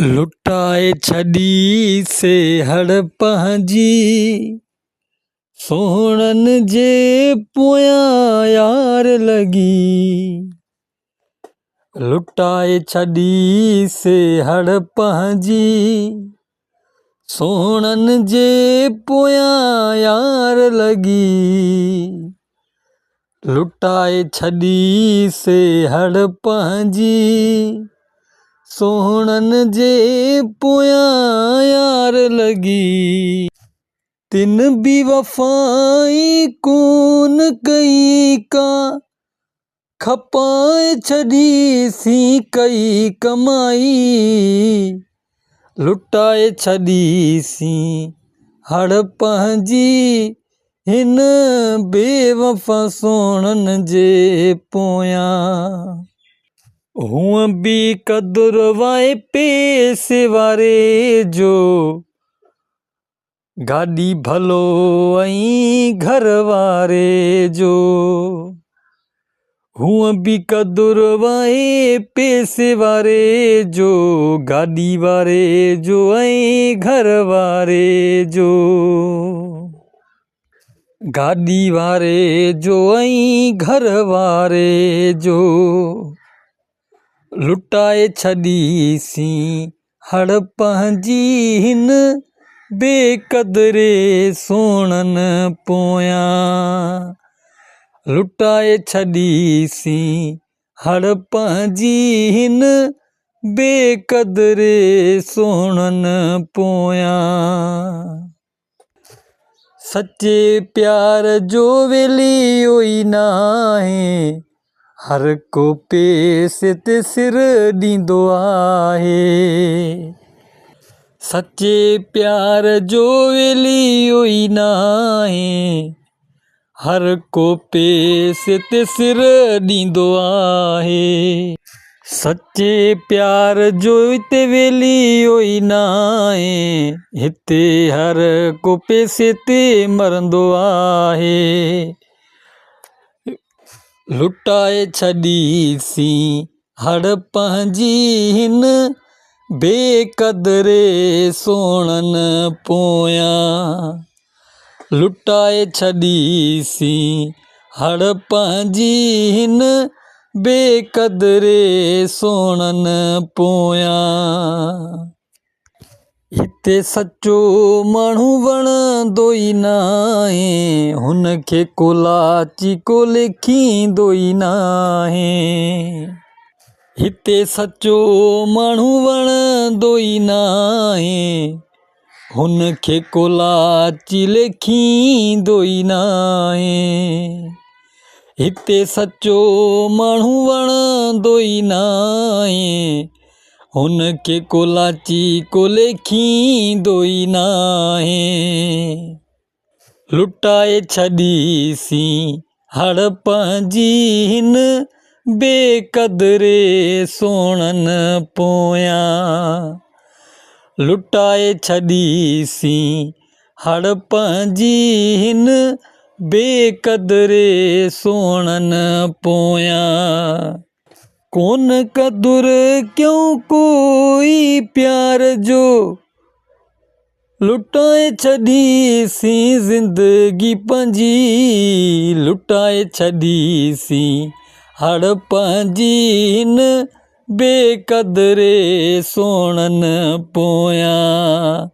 लुटाए छड़ी से हड़पह जी सोहणन जे पोयां यार लगी। लुटाए छड़ी से हड़पह जी सोहणन जे पोयां यार लगी। लुटाए छड़ी से हड़पह जी सोहणन जे पोयां यार लगी। तिन भी वफाई कून कई का खपाए छड़ी सी कई कमाई। लुटाए छड़ी सी हड़पह जी हिन बेवफा सोहणन जे पोयां। हूअ भी कदुर वाए पैसे वारे जो गाड़ी भलो ऐं घर वारे जो। हूअ भी कदुर वाए पैसे वारे जो गाड़ी वारे जो ऐं घर वारे जो। गाड़ी वारे जो ऐं घर वारे जो। लुटाए छड़ी सी हड़पह जी हिन बेकदरे सोहणन पोयां। लुटाए छड़ी सी हड़पह जी हिन बेकदरे सोहणन पोयां। सच्चे प्यार जो वेलियो ई नाहे हर को पैसे ते सिर ॾींदो आहे। सच्चे प्यार जो वेलियो ई नाहे हर को पैसे ते सिर ॾींदो आहे। सच्चे प्यार जो हिते वेलियो ई नाहे हिते हर को पैसे ते मरंदो आहे। लुटाए छड़ी सी हड़पह जी हिन बेकदरे सोहणन पोयां। लुटाए छड़ी सी हड़पह जी हिन बेकदरे सोहणन पोयां। हिते सच्चो माण्हू वणंदो ई नाहे हुनखे को लाची को लेखींदो ई नाहे। हिते सच्चो माण्हू वणंदो ई नाहे हुनखे को लाची लेखींदो ई नाहे। हिते सच्चो माण्हू वणंदो ई नाहे हुनखे को लाची को लेखींदो ई नाहे। लुटाए छड़ी सी हड़पह जी हिन बेकदरे सोहणन पोयां। लुटाए छड़ी सी हड़पह जी हिन बेकदरे सोहणन पोयां। कौन कदुर क्यों कोई प्यार जो लुटाए छड़ी सी जिंदगी पंजी। लुटाए छड़ी सी हड़पह जी हिन बेकदरे सोहणन पोयां।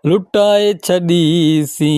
लुटाए छड़ी सी